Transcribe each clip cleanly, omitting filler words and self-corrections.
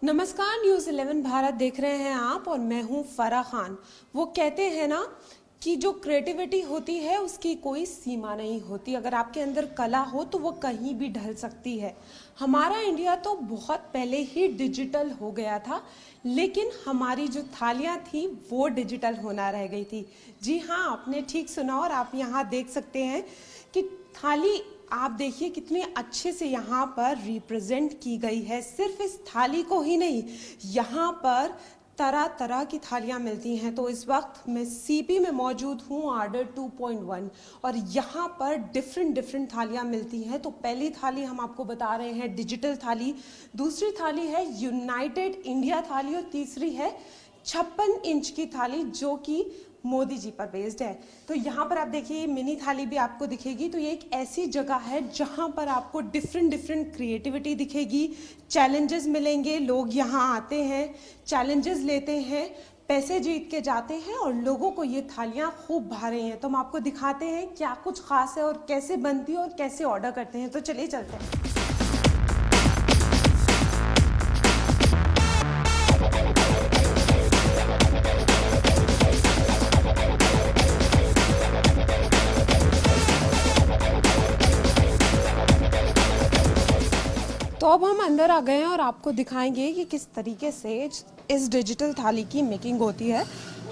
नमस्कार, न्यूज़ 11 भारत देख रहे हैं आप और मैं हूं फराह खान। वो कहते हैं ना कि जो क्रिएटिविटी होती है उसकी कोई सीमा नहीं होती। अगर आपके अंदर कला हो तो वो कहीं भी ढल सकती है। हमारा इंडिया तो बहुत पहले ही डिजिटल हो गया था, लेकिन हमारी जो थालियां थी वो डिजिटल होना रह गई थी। जी हाँ, आपने ठीक सुना और आप यहाँ देख सकते हैं कि थाली आप देखिए कितने अच्छे से यहाँ पर रिप्रेजेंट की गई है। सिर्फ इस थाली को ही नहीं, यहाँ पर तरह तरह की थालियाँ मिलती हैं। तो इस वक्त मैं सीपी में मौजूद हूँ, ऑर्डर 2.1, और यहाँ पर डिफरेंट थालियाँ मिलती हैं। तो पहली थाली हम आपको बता रहे हैं डिजिटल थाली, दूसरी थाली है यूनाइटेड इंडिया थाली और तीसरी है 56 इंच की थाली जो कि मोदी जी पर बेस्ड है। तो यहाँ पर आप देखिए मिनी थाली भी आपको दिखेगी। तो ये एक ऐसी जगह है जहाँ पर आपको डिफरेंट क्रिएटिविटी दिखेगी, चैलेंजेस मिलेंगे। लोग यहाँ आते हैं, चैलेंजेस लेते हैं, पैसे जीत के जाते हैं और लोगों को ये थालियाँ खूब भा रही हैं। तो हम आपको दिखाते हैं क्या कुछ खास है और कैसे बनती है और कैसे ऑर्डर करते हैं। तो चलिए चलते हैं। तो अब हम अंदर आ गए हैं और आपको दिखाएंगे कि किस तरीके से इस डिजिटल थाली की मेकिंग होती है।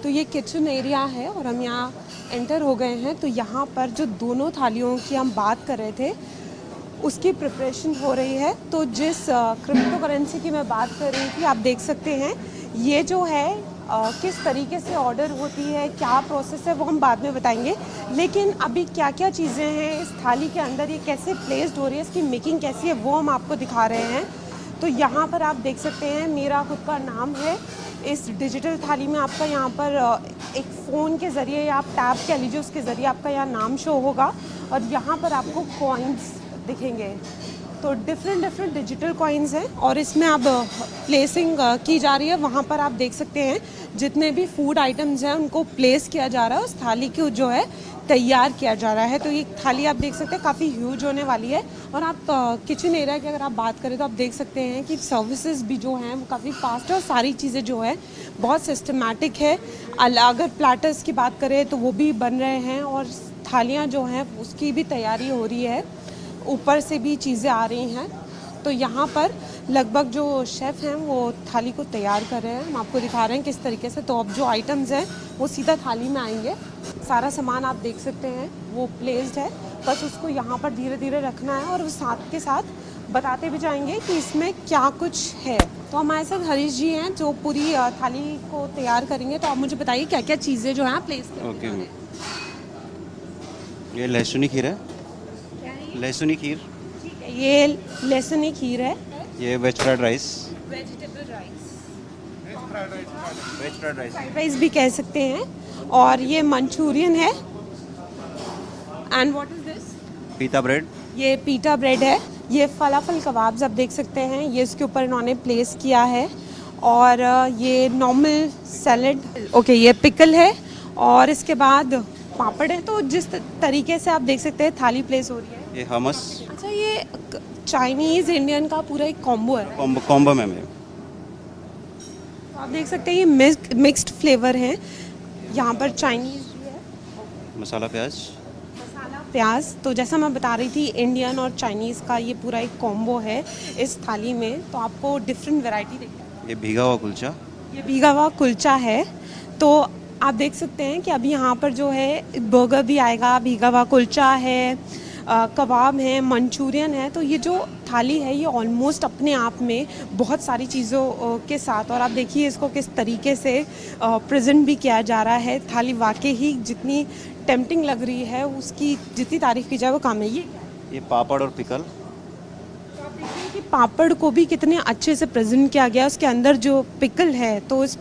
तो ये किचन एरिया है और हम यहाँ एंटर हो गए हैं। तो यहाँ पर जो दोनों थालियों की हम बात कर रहे थे उसकी प्रिपरेशन हो रही है। तो जिस क्रिप्टो करेंसी की मैं बात कर रही थी, आप देख सकते हैं ये जो है किस तरीके से ऑर्डर होती है, क्या प्रोसेस है, वो हम बाद में बताएंगे। लेकिन अभी क्या क्या चीज़ें हैं इस थाली के अंदर, ये कैसे प्लेस्ड हो रही है, इसकी मेकिंग कैसी है, वो हम आपको दिखा रहे हैं। तो यहाँ पर आप देख सकते हैं मेरा खुद का नाम है इस डिजिटल थाली में। आपका यहाँ पर एक फ़ोन के ज़रिए या आप टैप कह लीजिए, उसके ज़रिए आपका यहाँ नाम शो होगा और यहाँ पर आपको कॉइन्स दिखेंगे। तो डिफरेंट डिजिटल कॉइन्स हैं और इसमें अब प्लेसिंग की जा रही है। वहाँ पर आप देख सकते हैं जितने भी फूड आइटम्स हैं उनको प्लेस किया जा रहा है, उस थाली को जो है तैयार किया जा रहा है। तो ये थाली आप देख सकते हैं काफ़ी ह्यूज होने वाली है। और आप किचन एरिया की अगर आप बात करें तो आप देख सकते हैं कि सर्विसेज भी जो हैं वो काफ़ी फास्ट है और सारी चीज़ें जो है बहुत सिस्टमेटिक है। अगर प्लेटर्स की बात करें तो वो भी बन रहे हैं और थालियाँ जो हैं उसकी भी तैयारी हो रही है, ऊपर से भी चीज़ें आ रही हैं। तो यहाँ पर लगभग जो शेफ़ हैं वो थाली को तैयार कर रहे हैं, हम आपको दिखा रहे हैं किस तरीके से। तो अब जो आइटम्स हैं वो सीधा थाली में आएंगे। सारा सामान आप देख सकते हैं वो प्लेस्ड है, बस उसको यहाँ पर धीरे धीरे रखना है और वो साथ के साथ बताते भी जाएंगे कि इसमें क्या कुछ है। तो हमारे साथ हरीश जी हैं जो पूरी थाली को तैयार करेंगे। तो आप मुझे बताइए क्या क्या चीज़ें जो हैं प्लेस ओके, ये लहसुनी खीर है। लहसुनी खीर, ये लहसुनी खीर है। ये veg fried rice, vegetable rice, veg fried rice, fried rice भी कह सकते हैं। और ये मंचूरियन है। And what is this? Pita bread, ये पीटा ब्रेड है। ये फलाफल कबाब्स आप देख सकते हैं, ये इसके ऊपर इन्होंने प्लेस किया है। और ये नॉर्मल सैलेड, ओके, ये पिकल है और इसके बाद पापड़ है। तो जिस तरीके से आप देख सकते हैं थाली प्लेस हो रही है। ये हमस, अच्छा, ये चाइनीज़ इंडियन का पूरा एक कॉम्बो है। कॉम्बो में है। तो आप देख सकते हैं ये मिक्स्ड फ्लेवर है। यहाँ पर चाइनीज़ भी है, मसाला प्याज, मसाला प्याज। तो जैसा मैं बता रही थी इंडियन और चाइनीज़ का ये पूरा एक कॉम्बो है इस थाली में। तो आपको डिफरेंट वैरायटी देखिए। ये भीगा हुआ कुलचा, ये भीगा हुआ कुलचा है। तो आप देख सकते हैं कि अभी यहाँ पर जो है बर्गर भी आएगा, भीगा हुआ कुलचा है, कबाब है, मंचूरियन है। तो ये जो थाली है ये ऑलमोस्ट अपने आप में बहुत सारी चीज़ों के साथ, और आप देखिए इसको किस तरीके से प्रेजेंट भी किया जा रहा है। थाली वाकई ही जितनी टेम्पटिंग लग रही है उसकी जितनी तारीफ़ की जाए वो कम है। ये पापड़ और पिकल। तो आप देखिए कि पापड़ को भी कितने अच्छे से प्रेजेंट किया गया, उसके अंदर जो पिकल है। तो इस,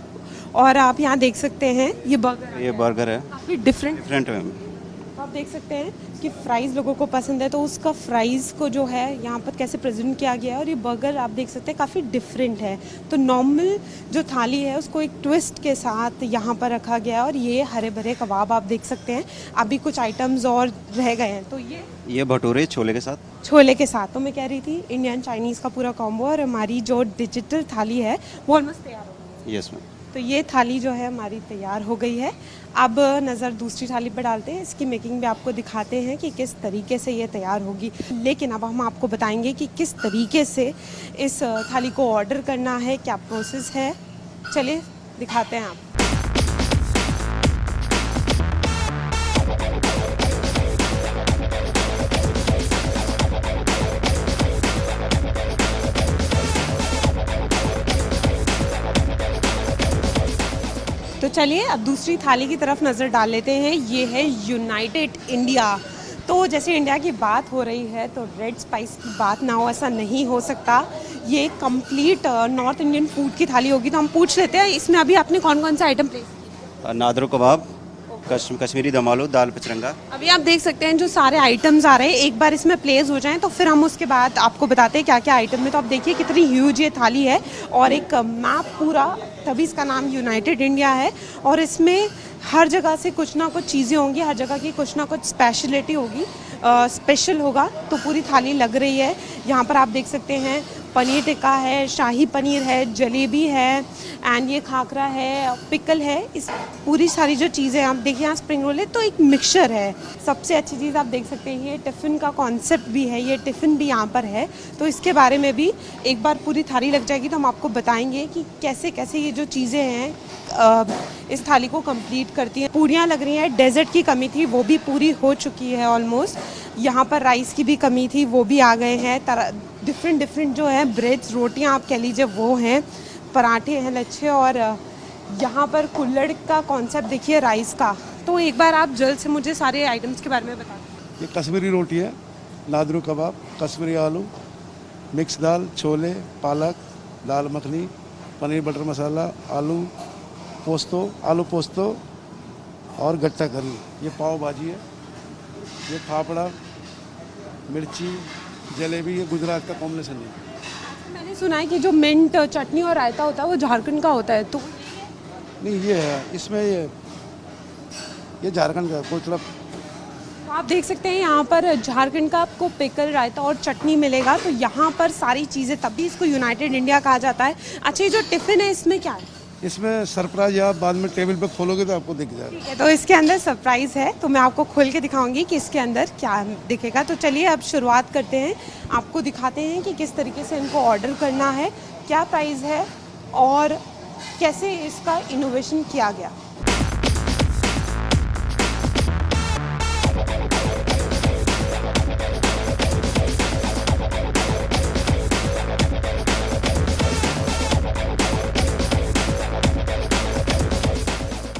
और आप यहाँ देख सकते हैं ये बर्गर है, काफ़ी डिफरेंट। है। तो आप देख सकते हैं कि फ्राइज़ लोगों को पसंद है, तो उसका फ्राइज़ को जो है यहाँ पर कैसे प्रेजेंट किया गया है। और ये बर्गर आप देख सकते हैं काफ़ी डिफरेंट है। तो नॉर्मल जो थाली है उसको एक ट्विस्ट के साथ यहाँ पर रखा गया है। और ये हरे भरे कबाब आप देख सकते हैं। अभी कुछ आइटम्स और रह गए हैं, तो ये भटूरे छोले के साथ। छोले के साथ। तो मैं कह रही थी इंडियन चाइनीज़ का पूरा कॉम्बो। और हमारी जो डिजिटल थाली है वो ऑलमोस्ट तैयार हो गई है। Yes ma'am. तो ये थाली जो है हमारी तैयार हो गई है। अब नज़र दूसरी थाली पर डालते हैं। इसकी मेकिंग भी आपको दिखाते हैं कि किस तरीके से ये तैयार होगी। लेकिन अब हम आपको बताएंगे कि किस तरीके से इस थाली को ऑर्डर करना है, क्या प्रोसेस है। चलिए दिखाते हैं आप। तो चलिए अब दूसरी थाली की तरफ नज़र डाल लेते हैं। ये है यूनाइटेड इंडिया। तो जैसे इंडिया की बात हो रही है तो रेड स्पाइस की बात ना हो, ऐसा नहीं हो सकता। ये कंप्लीट नॉर्थ इंडियन फूड की थाली होगी। तो हम पूछ लेते हैं इसमें अभी आपने कौन कौन सा आइटम प्लेस। नादरो कबाब, कश्मीरी दम आलू, दाल पचरंगा। अभी आप देख सकते हैं जो सारे आइटम्स आ रहे हैं, एक बार इसमें प्लेस हो जाएं तो फिर हम उसके बाद आपको बताते हैं क्या क्या आइटम है। तो आप देखिए कितनी ह्यूज ये थाली है और एक मैप पूरा, तभी इसका नाम यूनाइटेड इंडिया है। और इसमें हर जगह से कुछ ना कुछ चीज़ें होंगी, हर जगह की कुछ ना कुछ स्पेशलिटी होगी, स्पेशल होगा। तो पूरी थाली लग रही है। यहाँ पर आप देख सकते हैं पनीर टिक्का है, शाही पनीर है, जलेबी है, एंड ये खाकरा है, पिकल है। इस पूरी सारी जो चीज़ें आप देखिए, यहाँ स्प्रिंग रोल है तो एक मिक्सचर है। सबसे अच्छी चीज़ आप देख सकते हैं ये टिफ़िन का कॉन्सेप्ट भी है, ये टिफ़िन भी यहाँ पर है। तो इसके बारे में भी एक बार पूरी थाली लग जाएगी तो हम आपको बताएंगे कि कैसे कैसे ये जो चीज़ें हैं इस थाली को कंप्लीट करती हैं। पूरियाँ लग रही हैं, डेजर्ट की कमी थी वो भी पूरी हो चुकी है ऑलमोस्ट। यहाँ पर राइस की भी कमी थी, वो भी आ गए हैं। डिफरेंट जो है ब्रेड्स, रोटियाँ आप कह लीजिए वो हैं, पराठे हैं, लच्छे। और यहाँ पर कुल्हड़ का कॉन्सेप्ट देखिए राइस का। तो एक बार आप जल्द से मुझे सारे आइटम्स के बारे में बता दें। ये कश्मीरी रोटी है, नादरू कबाब, कश्मीरी आलू, मिक्स दाल, छोले, पालक, दाल मखनी, पनीर बटर मसाला, आलू पोस्तो और गट्टा करी। ये पाव भाजी है, ये फाफड़ा, मिर्ची, जलेबी। ये गुजरात का कॉम्बिनेशन है। मैंने सुना है कि जो मिंट चटनी और रायता होता है वो झारखंड का होता है। तो नहीं, ये है इसमें, ये झारखंड का कोई मतलब। आप देख सकते हैं यहाँ पर झारखंड का आपको पिकल, रायता और चटनी मिलेगा। तो यहाँ पर सारी चीज़ें, तभी इसको यूनाइटेड इंडिया कहा जाता है। अच्छा, ये जो टिफ़िन है इसमें क्या है? इसमें सरप्राइज आप बाद में टेबल पे खोलोगे तो आपको दिख जाएगा। ठीक है, तो इसके अंदर सरप्राइज़ है, तो मैं आपको खोल के दिखाऊंगी कि इसके अंदर क्या दिखेगा। तो चलिए अब शुरुआत करते हैं, आपको दिखाते हैं कि किस तरीके से इनको ऑर्डर करना है, क्या प्राइस है और कैसे इसका इनोवेशन किया गया।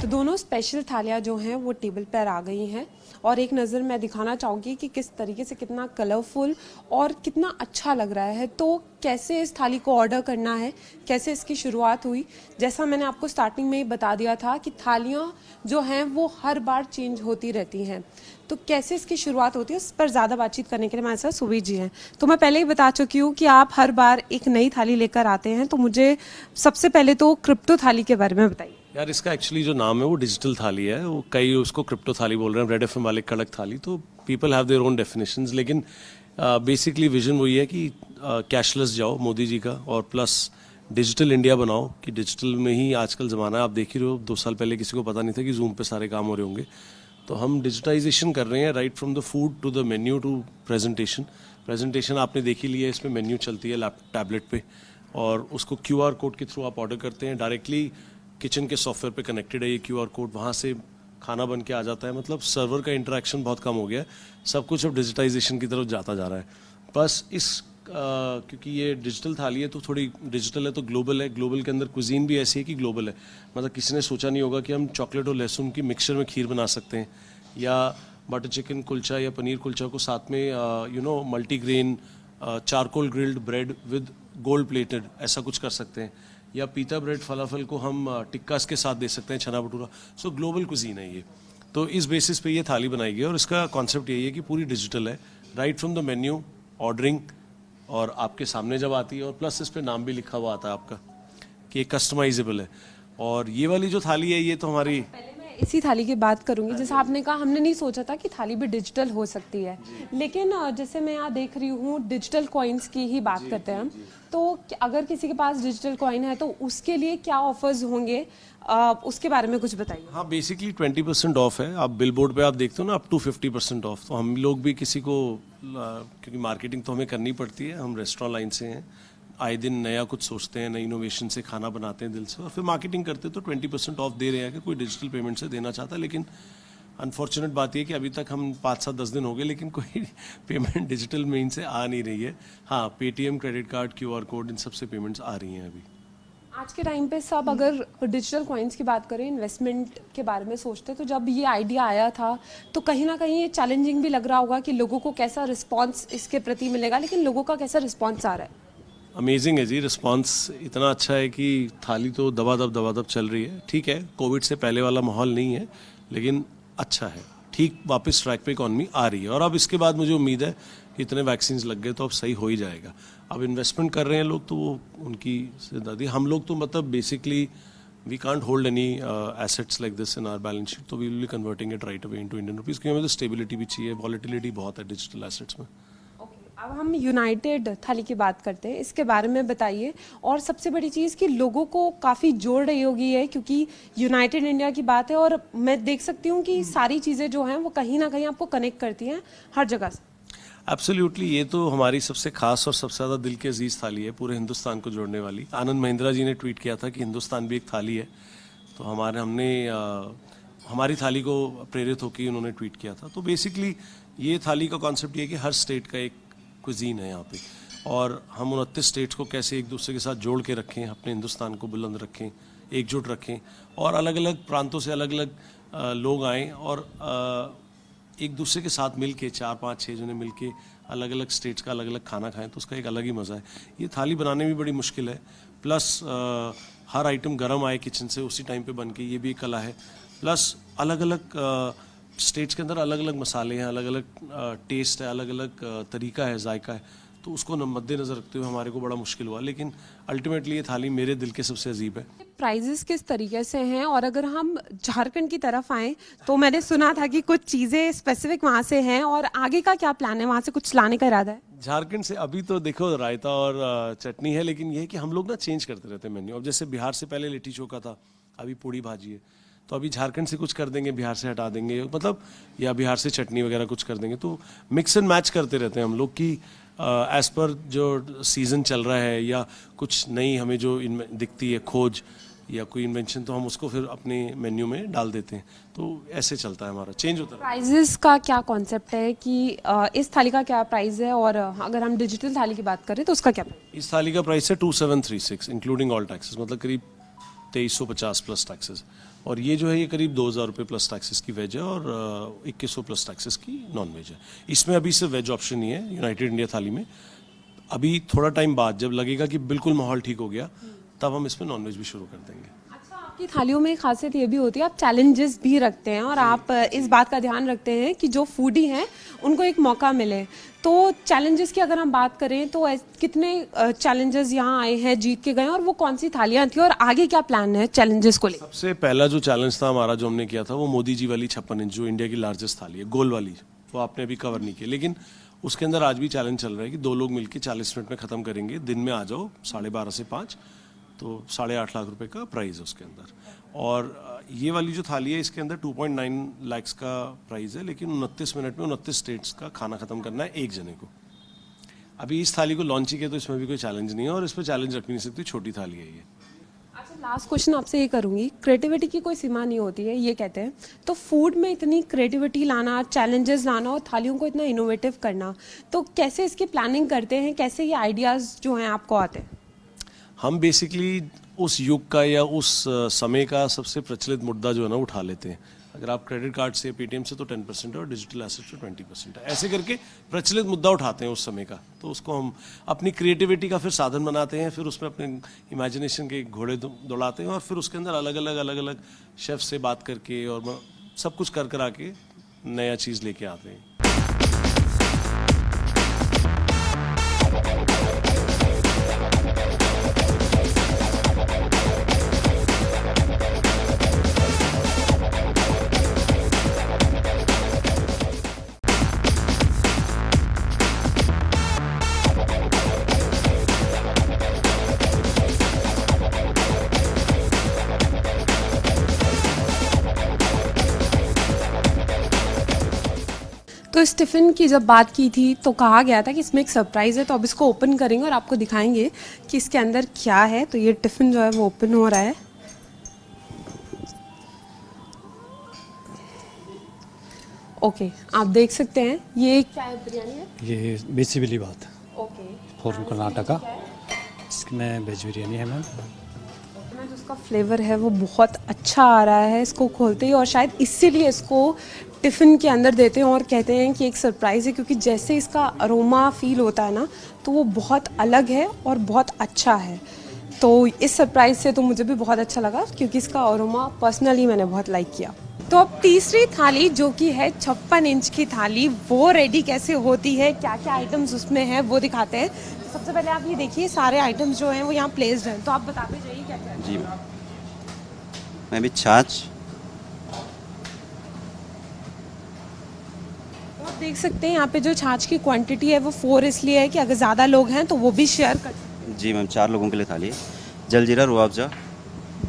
दोनों स्पेशल थालियाँ जो हैं वो टेबल पर आ गई हैं। और एक नज़र मैं दिखाना चाहूँगी कि किस तरीके से कितना कलरफुल और कितना अच्छा लग रहा है। तो कैसे इस थाली को ऑर्डर करना है, कैसे इसकी शुरुआत हुई, जैसा मैंने आपको स्टार्टिंग में ही बता दिया था कि थालियाँ जो हैं वो हर बार चेंज होती रहती हैं। तो कैसे इसकी शुरुआत होती है उस पर ज़्यादा बातचीत करने के लिए हमारे साथ सुबीर जी हैं। तो मैं पहले ही बता चुकी हूँ कि आप हर बार एक नई थाली लेकर आते हैं। तो मुझे सबसे पहले तो क्रिप्टो थाली के बारे में बताइए। यार, इसका एक्चुअली जो नाम है वो डिजिटल थाली है। वो कई उसको क्रिप्टो थाली बोल रहे हैं, रेड एफएम वाले कड़क थाली। तो people have their own definitions, लेकिन बेसिकली विजन वही है कि कैशलेस जाओ मोदी जी का, और प्लस डिजिटल इंडिया बनाओ कि डिजिटल में ही आजकल ज़माना है। आप देख ही रहे हो, 2 साल पहले किसी को पता नहीं था कि जूम पे सारे काम हो रहे होंगे। तो हम डिजिटाइजेशन कर रहे हैं, right from the food to the menu to presentation आपने देखी ली है। इसमें मेन्यू चलती है टैबलेट पे, और उसको QR कोड के थ्रू आप ऑर्डर करते हैं। डायरेक्टली किचन के सॉफ्टवेयर पे कनेक्टेड है ये QR कोड, वहाँ से खाना बन के आ जाता है। मतलब सर्वर का इंटरेक्शन बहुत कम हो गया है, सब कुछ अब डिजिटाइजेशन की तरफ जाता जा रहा है। बस क्योंकि ये डिजिटल थाली है तो थोड़ी डिजिटल है तो ग्लोबल है। ग्लोबल के अंदर कुजीन भी ऐसी है कि ग्लोबल है। मतलब किसी ने सोचा नहीं होगा कि हम चॉकलेट और लहसुन की मिक्सचर में खीर बना सकते हैं, या बटर चिकन कुलचा या पनीर कुलचा को साथ में multigrain charcoal grilled bread with gold plated ऐसा कुछ कर सकते हैं, या पीता ब्रेड फलाफल को हम टिक्कास के साथ दे सकते हैं, छना भटूरा। सो ग्लोबल कुजीन है ये। तो इस बेसिस पे ये थाली बनाई गई है और इसका कॉन्सेप्ट यही है कि पूरी डिजिटल है, right from the menu, ordering, और आपके सामने जब आती है, और प्लस इस पे नाम भी लिखा हुआ आता है आपका कि कस्टमाइजेबल है। और ये वाली जो थाली है ये तो हमारी, पहले मैं इसी थाली की बात करूंगी। जैसे आपने कहा, हमने नहीं सोचा था कि थाली भी डिजिटल हो सकती है, लेकिन जैसे मैं यहाँ देख रही हूँ डिजिटल कॉइन्स की ही बात करते हैं हम, तो अगर किसी के पास डिजिटल कॉइन है तो उसके लिए क्या ऑफर्स होंगे, उसके बारे में कुछ बताइए। हाँ बेसिकली 20% ऑफ है। आप बिल बोर्ड पे आप देखते हो ना, अप टू 50% ऑफ। तो हम लोग भी किसी को, क्योंकि मार्केटिंग तो हमें करनी पड़ती है, हम रेस्टोरेंट लाइन से हैं, आए दिन नया कुछ सोचते हैं, नई इनोवेशन से खाना बनाते हैं दिल से, और फिर मार्केटिंग करते हैं, तो 20% ऑफ दे रहे हैं कि कोई डिजिटल पेमेंट से देना चाहता है। लेकिन अनफॉर्चुनेट बात यह कि अभी तक हम 5-7-10 दिन हो गए लेकिन कोई पेमेंट डिजिटल मीन से आ नहीं रही है। हाँ, Paytm, credit card, QR code, इन सबसे पेमेंट्स आ रही हैं अभी। आज के टाइम पे सब अगर डिजिटल कॉइन्स की बात करें, इन्वेस्टमेंट के बारे में सोचते हैं, तो जब ये आइडिया आया था तो कहीं ना कहीं ये चैलेंजिंग भी लग रहा होगा कि लोगों को कैसा रिस्पांस इसके प्रति मिलेगा, लेकिन लोगों का कैसा रिस्पांस आ रहा है? अमेजिंग है जी, रिस्पांस इतना अच्छा है कि थाली तो दबादब चल रही है। ठीक है, कोविड से पहले वाला माहौल नहीं है, लेकिन अच्छा है, ठीक वापस ट्रैक पे इकॉनमी आ रही है। और अब इसके बाद मुझे उम्मीद है कि इतने वैक्सीन लग गए तो अब सही हो ही जाएगा। अब इन्वेस्टमेंट कर रहे हैं लोग तो वो उनकी दादी, हम लोग तो मतलब basically we can't hold any assets like this in our balance sheet, तो we will be converting it right away into Indian rupees, क्योंकि हमें तो स्टेबिलिटी भी चाहिए, वॉलेटिलिटी बहुत है डिजिटल एसेट्स में। अब हम यूनाइटेड थाली की बात करते हैं, इसके बारे में बताइए। और सबसे बड़ी चीज़ कि लोगों को काफ़ी जोड़ रही होगी है, क्योंकि यूनाइटेड इंडिया की बात है, और मैं देख सकती हूँ कि सारी चीज़ें जो हैं वो कहीं ना कहीं आपको कनेक्ट करती हैं हर जगह से। एब्सोल्युटली, ये तो हमारी सबसे खास और सबसे ज़्यादा दिल के अजीज़ थाली है, पूरे हिंदुस्तान को जोड़ने वाली। आनंद महिंद्रा जी ने ट्वीट किया था कि हिंदुस्तान भी एक थाली है, तो हमारी थाली को प्रेरित होकर उन्होंने ट्वीट किया था। तो बेसिकली ये थाली का कॉन्सेप्ट ये है कि हर स्टेट का एक कुजीन है यहाँ पे, और हम 29 स्टेट्स को कैसे एक दूसरे के साथ जोड़ के रखें, अपने हिंदुस्तान को बुलंद रखें, एकजुट रखें, और अलग अलग प्रांतों से अलग अलग लोग आएँ और एक दूसरे के साथ मिल के 4-5-6 जने मिल के अलग अलग स्टेट्स का अलग अलग खाना खाएं, तो उसका एक अलग ही मज़ा है। ये थाली बनाने में भी बड़ी मुश्किल है, प्लस हर आइटम गर्म आए किचन से उसी टाइम पे बन के, ये भी एक कला है। प्लस अलग अलग स्टेट्स के अंदर अलग अलग मसाले हैं, अलग अलग टेस्ट है, अलग अलग तरीका है, जायका है, तो उसको मद्देनज़र रखते हुए हमारे को बड़ा मुश्किल हुआ। लेकिन अल्टीमेटली ये थाली मेरे दिल के सबसे अजीब है। प्राइजेस किस तरीके से हैं? और अगर हम झारखंड की तरफ आएँ तो मैंने सुना था कि कुछ चीज़ें स्पेसिफिक वहाँ से हैं, और आगे का क्या प्लान है? वहाँ से कुछ लाने का इरादा है? झारखंड से अभी तो देखो रायता और चटनी है, लेकिन ये है कि हम लोग ना चेंज करते रहते हैं मेन्यू। अब जैसे बिहार से पहले लिट्टी चोखा था, अभी पूड़ी भाजी है, तो अभी झारखंड से कुछ कर देंगे, बिहार से हटा देंगे, मतलब, या बिहार से चटनी वगैरह कुछ कर देंगे। तो मिक्स एंड मैच करते रहते हैं हम लोग कि एज़ पर जो सीज़न चल रहा है या कुछ नई हमें जो दिखती है खोज या कोई इन्वेंशन, तो हम उसको फिर अपने मेन्यू में डाल देते हैं। तो ऐसे चलता है हमारा, चेंज होता है। प्राइजेस का क्या कॉन्सेप्ट है कि इस थाली का क्या प्राइस है, और अगर हम डिजिटल थाली की बात करें तो उसका क्या प्राइस? इस थाली का प्राइस है 2736 इंक्लूडिंग ऑल टैक्सेस, मतलब करीब 2350 प्लस टैक्सेस। और ये जो है ये करीब 2000 रुपये प्लस टैक्सेस की वेज है, और 2100 प्लस टैक्सेस की नॉन वेज है। इसमें अभी सिर्फ वेज ऑप्शन ही है यूनाइटेड इंडिया थाली में। अभी थोड़ा टाइम बाद जब लगेगा कि बिल्कुल माहौल ठीक हो गया, तब हम इसमें नॉन वेज भी शुरू कर देंगे। अच्छा, आपकी थालियों में एक खासियत ये भी होती है, आप चैलेंजेस भी रखते हैं, और आप इस बात का ध्यान रखते हैं कि जो फूडी हैं उनको एक मौका मिले। तो चैलेंजेस की अगर हम बात करें तो कितने चैलेंजेस यहाँ आए हैं, जीत के गए, और वो कौन सी थालियाँ थी, और आगे क्या प्लान है चैलेंजेस को लेकर? सबसे पहला जो चैलेंज था हमारा, जो हमने किया था, वो मोदी जी वाली 56 इंच, जो इंडिया की लार्जेस्ट थाली है, गोल वाली, वो आपने अभी कवर नहीं की। लेकिन उसके अंदर आज भी चैलेंज चल रहा है कि 2 लोग मिलकर 40 मिनट में ख़त्म करेंगे, दिन में आ जाओ 12:30 से 5, तो 8.5 लाख रुपए का प्राइस है उसके अंदर। और ये वाली जो थाली है इसके अंदर 2.9 लाख का प्राइस है, लेकिन 29 मिनट में 29 स्टेट्स का खाना खत्म करना है एक जने को। अभी इस थाली को लॉन्च ही किया, तो इसमें भी कोई चैलेंज नहीं है, और इस पर चैलेंज रख नहीं सकती, छोटी थाली है ये। अच्छा, लास्ट क्वेश्चन आपसे ये करूंगी, क्रिएटिविटी की कोई सीमा नहीं होती है ये कहते हैं, तो फूड में इतनी क्रिएटिविटी लाना, चैलेंजेस लाना, और थालियों को इतना इनोवेटिव करना, तो कैसे इसकी प्लानिंग करते हैं, कैसे ये आइडियाज़ जो हैं आपको आते हैं? हम बेसिकली उस युग का या उस समय का सबसे प्रचलित मुद्दा जो है ना उठा लेते हैं। अगर आप क्रेडिट कार्ड से, पेटीएम से, तो 10% है, और डिजिटल एसेट पे 20% है। ऐसे करके प्रचलित मुद्दा उठाते हैं उस समय का, तो उसको हम अपनी क्रिएटिविटी का फिर साधन बनाते हैं, फिर उसमें अपने इमेजिनेशन के घोड़े दौड़ाते हैं, और फिर उसके अंदर अलग अलग शेफ से बात करके और सब कुछ कर करा के नया चीज़ लेके आते हैं. तो इस टिफ़िन की जब बात की थी तो कहा गया था कि इसमें एक सरप्राइज़ है, तो अब इसको ओपन करेंगे और आपको दिखाएंगे कि इसके अंदर क्या है. तो ये टिफ़िन जो है वो ओपन हो रहा है. ओके, आप देख सकते हैं ये क्या है, बिरयानी है. ये बेसिकली बात ओके, फ्रॉम कर्नाटका. इसमें वेज बिरयानी है मैम. जो उसका फ्लेवर है वो बहुत अच्छा आ रहा है इसको खोलते ही, और शायद इसीलिए इसको टिफ़िन के अंदर देते हैं और कहते हैं कि एक सरप्राइज़ है, क्योंकि जैसे इसका अरोमा फील होता है ना तो वो बहुत अलग है और बहुत अच्छा है. तो इस सरप्राइज़ से तो मुझे भी बहुत अच्छा लगा, क्योंकि इसका अरोमा पर्सनली मैंने बहुत लाइक किया. तो अब तीसरी थाली जो कि है 56 इंच की थाली, वो रेडी कैसे होती है, क्या क्या आइटम्स उसमें हैं वो दिखाते हैं. तो सबसे पहले आप ये देखिए सारे आइटम्स जो हैं वो यहाँ प्लेस्ड हैं, तो आप बताते जाइए क्या क्या है. जी मैं भी छाछ, तो आप देख सकते हैं यहाँ पे जो छाछ की क्वांटिटी है वो 4 इसलिए है कि अगर ज़्यादा लोग हैं तो वो भी शेयर कर सकते जी मैम 4 लोगों के लिए थाली है. जलजीरा रुआवजा, हैं.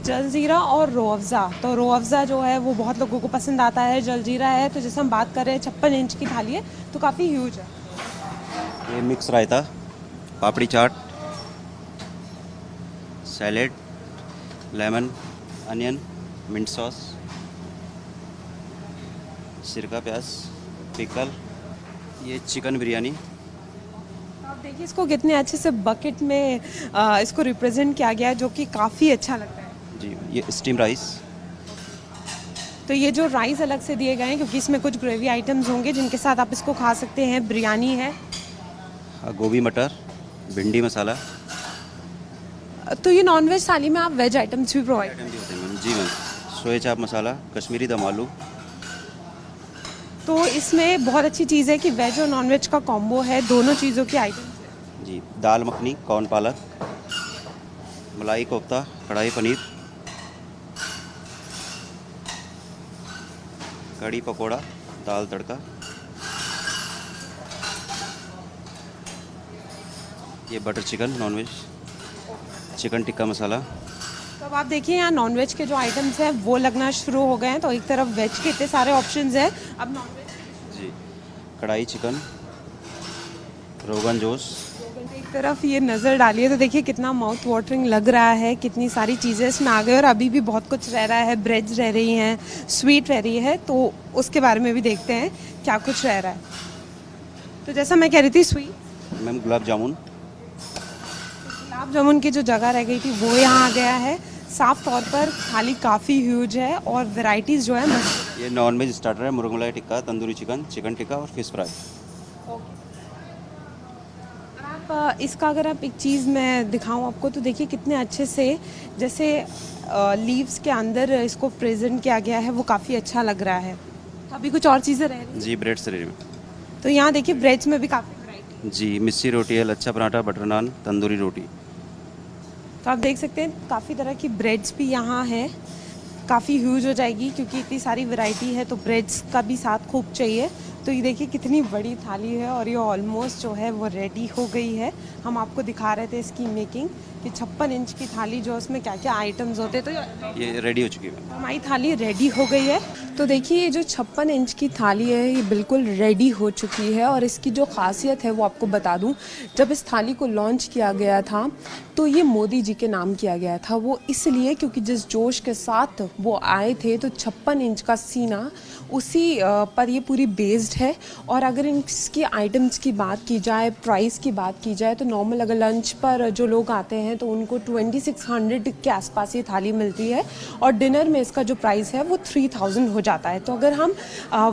जलजीरा और रो अफ़ज़ा, तो रो अफ़ज़ा जो है वो बहुत लोगों को पसंद आता है. जलजीरा है तो जैसे हम बात कर रहे हैं 56 इंच की थाली है तो काफ़ी ह्यूज है. ये mix raita, papdi chaat, salad, lemon, onion, mint sauce, सिरका प्याज, पिकल. ये चिकन बिरयानी. तो आप देखिए इसको कितने अच्छे से बकेट में इसको रिप्रेजेंट किया गया है, जो कि काफ़ी अच्छा लगता है. जी ये स्टीम राइस. तो ये जो राइस अलग से दिए गए हैं क्योंकि इसमें कुछ ग्रेवी आइटम्स होंगे जिनके साथ आप इसको खा सकते हैं. बिरयानी है. गोभी मटर, भिंडी मसाला. तो ये नॉनवेज थाली में आप वेज आइटम्स भी प्रोवाइड आइटम भी होते हैं मैम. जी मैम सोया चाप मसाला, कश्मीरी दम आलू. तो इसमें बहुत अच्छी चीज़ है कि वेज और नॉनवेज का कॉम्बो है, दोनों चीज़ों की आइटम्स है. जी दाल मखनी, कॉर्न पालक, मलाई कोफ्ता, कढ़ाई पनीर, कड़ी पकोड़ा, दाल तड़का. ये butter chicken nonveg, chicken tikka masala. तो अब आप देखिए यहाँ नॉनवेज के जो आइटम्स हैं वो लगना शुरू हो गए हैं. तो एक तरफ वेज के इतने सारे ऑप्शंस हैं, अब नॉनवेज जी कढ़ाई चिकन, रोगन जोश. एक तरफ ये नज़र डालिए तो देखिए कितना माउथ वाटरिंग लग रहा है, कितनी सारी चीज़ें इसमें आ गई और अभी भी बहुत कुछ रह रहा है. ब्रेड्स रह रही हैं, स्वीट रह रही है, तो उसके बारे में भी देखते हैं क्या कुछ रह रहा है. तो जैसा मैं कह रही थी स्वीट, मैम गुलाब जामुन. गुलाब जामुन की जो जगह रह गई थी वो यहाँ आ गया है. साफ तौर पर थाली काफ़ी ह्यूज है और वैरायटीज़ जो है मस्त. ये नॉनवेज स्टार्टर है, मुर्ग मलाई टिक्का, तंदूरी चिकन, चिकन टिक्का और फिश फ्राई. आप इसका अगर आप एक चीज़ मैं दिखाऊं आपको तो देखिए कितने अच्छे से जैसे लीव्स के अंदर इसको प्रेजेंट किया गया है, वो काफ़ी अच्छा लग रहा है. अभी कुछ और चीज़ें रह रही हैं. जी ब्रेड से रेडी. तो यहाँ देखिए ब्रेड्स में भी काफ़ी वैरायटी. जी मिस्सी रोटी है, लच्छा पराठा, बटर नान, तंदूरी रोटी. तो आप देख सकते हैं काफ़ी तरह की ब्रेड्स भी यहाँ है. काफ़ी ह्यूज हो जाएगी क्योंकि इतनी सारी वैरायटी है, तो ब्रेड्स का भी साथ खूब चाहिए. तो ये देखिए कितनी बड़ी थाली है और ये ऑलमोस्ट जो है वो रेडी हो गई है. हम आपको दिखा रहे थे इसकी मेकिंग कि 56 इंच की थाली जो उसमें क्या क्या आइटम्स होते हैं. तो ये रेडी हो चुकी है. हमारी थाली रेडी हो गई है. तो देखिए ये जो 56 इंच की थाली है ये बिल्कुल रेडी हो चुकी है. और इसकी जो खासियत है वो आपको बता दूं, जब इस थाली को लॉन्च किया गया था तो ये मोदी जी के नाम किया गया था. वो इसलिए क्योंकि जिस जोश के साथ वो आए थे, तो 56 इंच का सीना उसी पर ये पूरी बेस्ड है। और अगर इसकी आइटम्स की बात की जाए, प्राइस की बात की जाए, तो नॉर्मल अगर लंच पर जो लोग आते हैं तो उनको 2600 के आसपास ये थाली मिलती है, और डिनर में इसका जो प्राइस है वो 3000 हो जाता है। तो अगर हम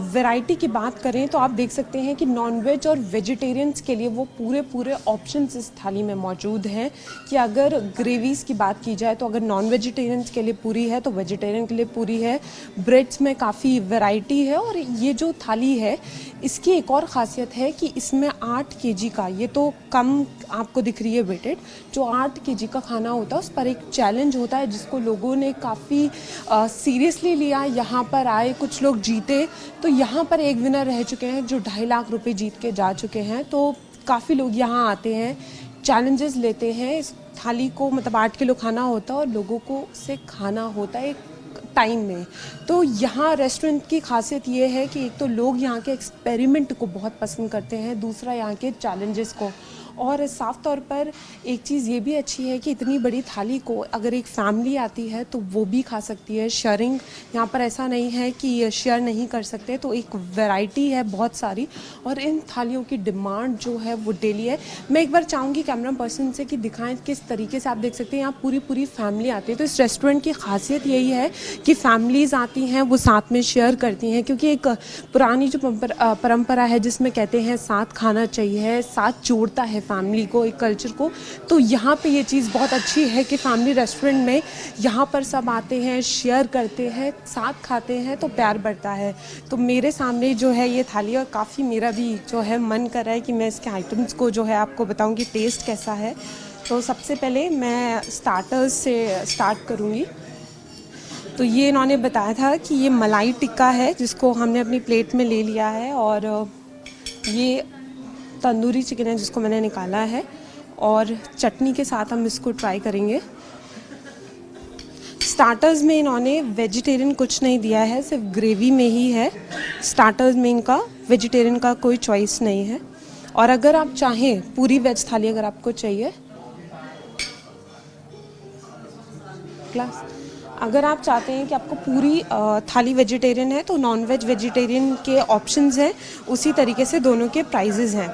वैरायटी की बात करें तो आप देख सकते हैं कि नॉनवेज और वेजिटेरियंस के लिए वो पूरे ऑप्शंस इस थाली में मौजूद हैं। कि अगर ग्रेवीज़ की बात की जाए तो अगर नॉन वेजिटेरियंस के लिए पूरी है तो वेजिटेरियन के लिए पूरी है। ब्रेड्स में काफ़ी वैरायटी है। और ये जो थाली है इसकी एक और ख़ासियत है कि इसमें 8 kg का, ये तो कम आपको दिख रही है वेटेड, जो 8 kg का खाना होता है उस पर एक चैलेंज होता है जिसको लोगों ने काफ़ी सीरियसली लिया। यहाँ पर आए, कुछ लोग जीते, तो यहाँ पर एक विनर रह चुके हैं जो 2.5 लाख रुपए जीत के जा चुके हैं। तो काफ़ी लोग यहाँ आते हैं, चैलेंजेस लेते हैं। इस थाली को मतलब 8 किलो खाना होता है और लोगों को से खाना होता है एक टाइम में। तो यहाँ रेस्टोरेंट की खासियत ये है कि एक तो लोग यहाँ के एक्सपेरिमेंट को बहुत पसंद करते हैं, दूसरा यहाँ के चैलेंजेस को। और साफ तौर पर एक चीज़ ये भी अच्छी है कि इतनी बड़ी थाली को अगर एक फैमिली आती है तो वो भी खा सकती है। शेयरिंग यहाँ पर ऐसा नहीं है कि शेयर नहीं कर सकते, तो एक वैरायटी है बहुत सारी। और इन थालियों की डिमांड जो है वो डेली है। मैं एक बार चाहूँगी कैमरा पर्सन से कि दिखाएं किस तरीके से। आप देख सकते हैं यहाँ पूरी फैमिली आती है। तो इस रेस्टोरेंट की खासियत यही है कि फैमिलीज़ आती हैं, वो साथ में शेयर करती हैं, क्योंकि एक पुरानी जो परंपरा है जिसमें कहते हैं साथ खाना चाहिए, साथ जोड़ता है फैमिली को, एक कल्चर को। तो यहाँ पे ये चीज़ बहुत अच्छी है कि फैमिली रेस्टोरेंट में यहाँ पर सब आते हैं, शेयर करते हैं, साथ खाते हैं, तो प्यार बढ़ता है। तो मेरे सामने जो है ये थाली, और काफ़ी मेरा भी जो है मन कर रहा है कि मैं इसके आइटम्स को जो है आपको बताऊँ कि टेस्ट कैसा है। तो सबसे पहले मैं स्टार्टर्स से स्टार्ट करूँगी। तो ये इन्होंने बताया था कि ये मलाई टिक्का है जिसको हमने अपनी प्लेट में ले लिया है, और ये तंदूरी चिकन है जिसको मैंने निकाला है, और चटनी के साथ हम इसको ट्राई करेंगे। स्टार्टर्स में इन्होंने वेजिटेरियन कुछ नहीं दिया है, सिर्फ ग्रेवी में ही है। स्टार्टर्स में इनका वेजिटेरियन का कोई चॉइस नहीं है। और अगर आप चाहें पूरी वेज थाली अगर आपको चाहिए, क्लास अगर आप चाहते हैं कि आपको पूरी थाली वेजिटेरियन है तो नॉन वेज वेजिटेरियन के ऑप्शंस हैं, उसी तरीके से दोनों के प्राइजेज़ हैं।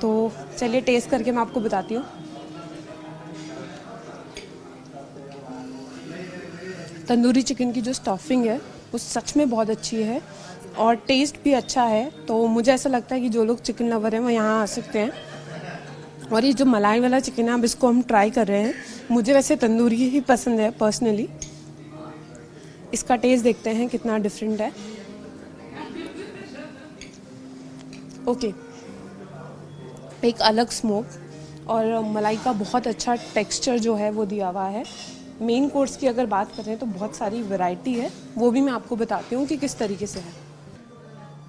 तो चलिए टेस्ट करके मैं आपको बताती हूँ। तंदूरी चिकन की जो स्टफिंग है वो सच में बहुत अच्छी है और टेस्ट भी अच्छा है। तो मुझे ऐसा लगता है कि जो लोग चिकन लवर हैं वो यहाँ आ सकते हैं। और ये जो मलाई वाला चिकन है अब इसको हम ट्राई कर रहे हैं। मुझे वैसे तंदूरी ही पसंद है पर्सनली। इसका टेस्ट देखते हैं कितना डिफरेंट है। ओके, एक अलग स्मोक और मलाई का बहुत अच्छा टेक्सचर जो है वो दिया हुआ है। मेन कोर्स की अगर बात करें तो बहुत सारी वैरायटी है, वो भी मैं आपको बताती हूँ कि किस तरीके से है।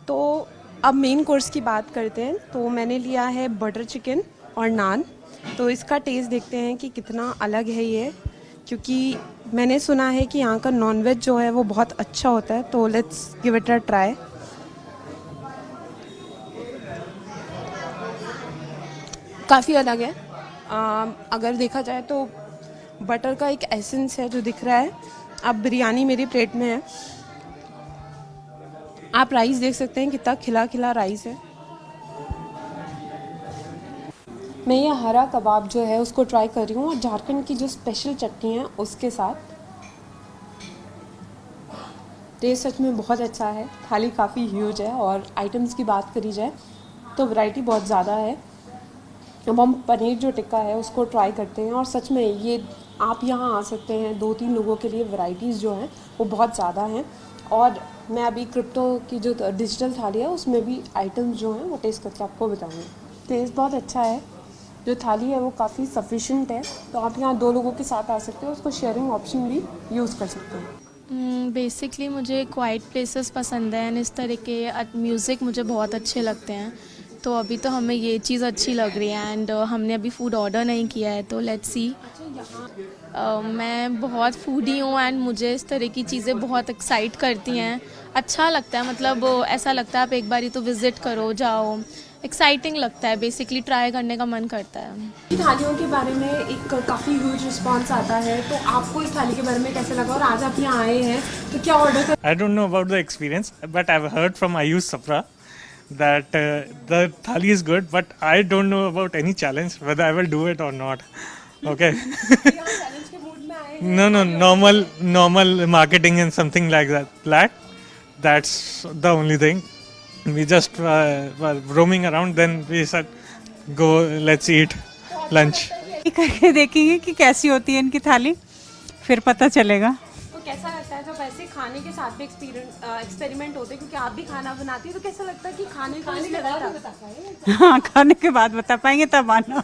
तो अब मेन कोर्स की बात करते हैं। तो मैंने लिया है बटर चिकन और नान। तो इसका टेस्ट देखते हैं कि कितना अलग है ये, क्योंकि मैंने सुना है कि यहाँ का नॉनवेज जो है वो बहुत अच्छा होता है। तो let's give it a try. काफ़ी अलग है। अगर देखा जाए तो बटर का एक एसेंस है जो दिख रहा है। अब बिरयानी मेरी प्लेट में है। आप राइस देख सकते हैं कितना खिला खिला राइस है। मैं ये हरा कबाब जो है उसको ट्राई कर रही हूँ और झारखंड की जो स्पेशल चटनी है उसके साथ। टेस्ट सच में बहुत अच्छा है। थाली काफ़ी ह्यूज है और आइटम्स की बात करी जाए तो वैरायटी बहुत ज़्यादा है। अब हम पनीर जो टिक्का है उसको ट्राई करते हैं और सच में ये आप यहाँ आ सकते हैं। 2-3 लोगों के लिए वैरायटीज़ जो हैं वो बहुत ज़्यादा हैं। और मैं अभी क्रिप्टो की जो डिजिटल थाली है उसमें भी आइटम्स जो हैं वो टेस्ट करके आपको बताऊँगी। टेस्ट बहुत अच्छा है। जो थाली है वो काफ़ी सफिशिएंट है। तो आप यहाँ 2 लोगों के साथ आ सकते हो, उसको शेयरिंग ऑप्शन भी यूज़ कर सकते हैं। बेसिकली मुझे क्वाइट प्लेसेस पसंद है एंड इस तरह के म्यूज़िक मुझे बहुत अच्छे लगते हैं। तो अभी तो हमें ये चीज़ अच्छी लग रही है एंड हमने अभी फूड ऑर्डर नहीं किया है, तो लेट्स सी। मैं बहुत फूडी हूँ एंड मुझे इस तरह की चीज़ें बहुत एक्साइट करती हैं। अच्छा लगता है, मतलब ऐसा लगता है आप एक बारी तो विज़िट करो, जाओ। एक्साइटिंग लगता है, बेसिकली ट्राई करने का मन करता है। थालियों के बारे में एक काफ़ी ह्यूज रिस्पांस आता है, तो आपको इस थाली के बारे में कैसे लगा और आज आप यहाँ आए हैं तो क्या ऑर्डर कर? I don't know about the experience, but I've heard from Ayush Safra that the thali is good, but I don't know about any challenge whether I will do it or not. Okay. No, normal marketing and something like that. That's the only thing. We just were roaming around. Then we said, "Go, let's eat lunch." करके देखेंगे कि कैसी होती है इनकी थाली, फिर पता चलेगा। तो कैसा लगता है जब ऐसे खाने के साथ भी एक्सपेरिमेंट होते हैं, क्योंकि आप भी खाना बनाती है, तो कैसा लगता है कि खाने के बाद हाँ, खाने के बाद बता पाएंगे तब आना।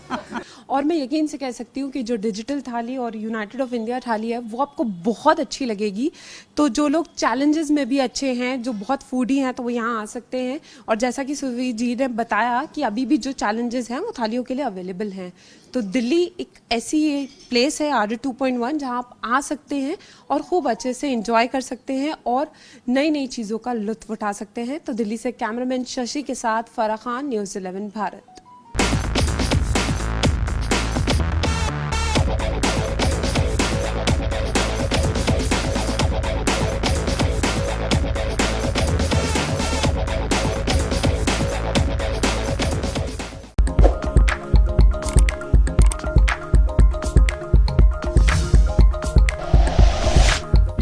और मैं यकीन से कह सकती हूँ कि जो डिजिटल थाली और यूनाइटेड ऑफ इंडिया थाली है वो आपको बहुत अच्छी लगेगी। तो जो लोग चैलेंजेस में भी अच्छे हैं, जो बहुत फूडी हैं, तो वो यहाँ आ सकते हैं। और जैसा कि सुवी जी ने बताया कि अभी भी जो चैलेंजेस हैं वो थालियों के लिए अवेलेबल हैं। तो दिल्ली एक ऐसी प्लेस है आर्डर 2.1 जहाँ आप आ सकते हैं और खूब अच्छे से एंजॉय कर सकते हैं और नई नई चीज़ों का लुत्फ उठा सकते हैं। तो दिल्ली से कैमरामैन शशि के साथ Farah Khan, news 11 Bharat.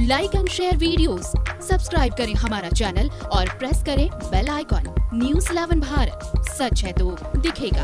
Like and share videos, subscribe करें हमारा चैनल और प्रेस करें बेल आइकॉन। न्यूज़ 11 भारत, सच है तो दिखेगा।